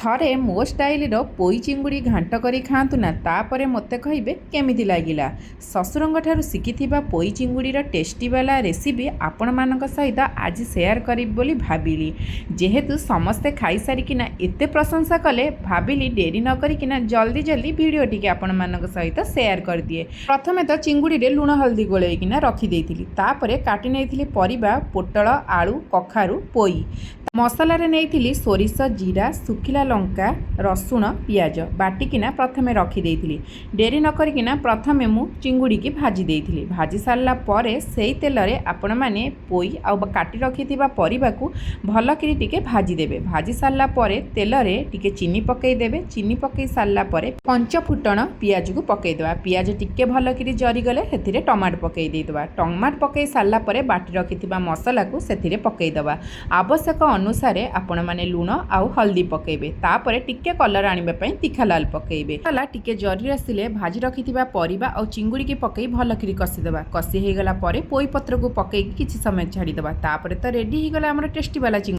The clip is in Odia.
ଥରେ ମୋ ଷ୍ଟାଇଲର ପୋଇ ଚିଙ୍ଗୁଡ଼ି ଘାଣ୍ଟ କରି ଖାଆନ୍ତୁ ନା, ତାପରେ ମୋତେ କହିବେ କେମିତି ଲାଗିଲା। ଶ୍ୱଶୁରଙ୍କଠାରୁ ଶିଖିଥିବା ପୋଇ ଚିଙ୍ଗୁଡ଼ିର ଟେଷ୍ଟିବାଲା ରେସିପି ଆପଣମାନଙ୍କ ସହିତ ଆଜି ସେୟାର କରିବି ବୋଲି ଭାବିଲି। ଯେହେତୁ ସମସ୍ତେ ଖାଇସାରିକିନା ଏତେ ପ୍ରଶଂସା କଲେ, ଭାବିଲି ଡେରି ନ କରିକିନା ଜଲ୍ଦି ଭିଡ଼ିଓଟିକି ଆପଣମାନଙ୍କ ସହିତ ସେୟାର କରିଦିଏ। ପ୍ରଥମେ ତ ଚିଙ୍ଗୁଡ଼ିରେ ଲୁଣ ହଳଦୀ ଗୋଳେଇକିନା ରଖିଦେଇଥିଲି। ତାପରେ କାଟି ନେଇଥିଲି ପରିବା ପୋଟଳ, ଆଳୁ, କଖାରୁ, ପୋଇ। ମସଲାରେ ନେଇଥିଲି ସୋରିଷ, ଜିରା, ଶୁଖିଲା ଲଙ୍କା, ରସୁଣ, ପିଆଜ ବାଟିକିନା ପ୍ରଥମେ ରଖିଦେଇଥିଲି। ଡେରି ନ କରିକିନା ପ୍ରଥମେ ମୁଁ ଚିଙ୍ଗୁଡ଼ିକି ଭାଜି ଦେଇଥିଲି। ଭାଜି ସାରିଲା ପରେ ସେଇ ତେଲରେ ଆପଣମାନେ ପୋଇ ଆଉ କାଟି ରଖିଥିବା ପରିବାକୁ ଭଲକିରି ଟିକେ ଭାଜିଦେବେ। ଭାଜି ସାରିଲା ପରେ ତେଲରେ ଟିକେ ଚିନି ପକାଇଦେବେ। ଚିନି ପକାଇ ସାରିଲା ପରେ ପଞ୍ଚ ଫୁଟଣ ପିଆଜକୁ ପକାଇଦେବା। ପିଆଜ ଟିକେ ଭଲକିରି ଜରିଗଲେ ସେଥିରେ ଟମାଟୋ ପକାଇ ଦେଇଦେବା। ଟମାଟୋ ପକାଇ ସାରିଲା ପରେ ବାଟି ରଖିଥିବା ମସଲାକୁ ସେଥିରେ ପକାଇଦେବା। ଆବଶ୍ୟକ ଅନୁସାରେ ଆପଣମାନେ ଲୁଣ ଆଉ ହଳଦୀ ପକାଇବେ। ତାପରେ ଟିକେ କଲର ଆଣିବା ପାଇଁ ତିଖା ଲାଲ ପକାଇବେ। ମସଲା ଟିକେ ଜରି ଆସିଲେ ଭାଜି ରଖିଥିବା ପରିବା ଆଉ ଚିଙ୍ଗୁଡ଼ିକି ପକାଇ ଭଲକିରି କଷିଦେବା। କଷି ହେଇଗଲା ପରେ ପୋଇ ପତ୍ରକୁ ପକାଇକି କିଛି ସମୟ ଛାଡ଼ିଦେବା। ତାପରେ ତ ରେଡ଼ି ହେଇଗଲା ଆମର ଟେଷ୍ଟି ବାଲା ଚିଙ୍ଗୁଡ଼ି।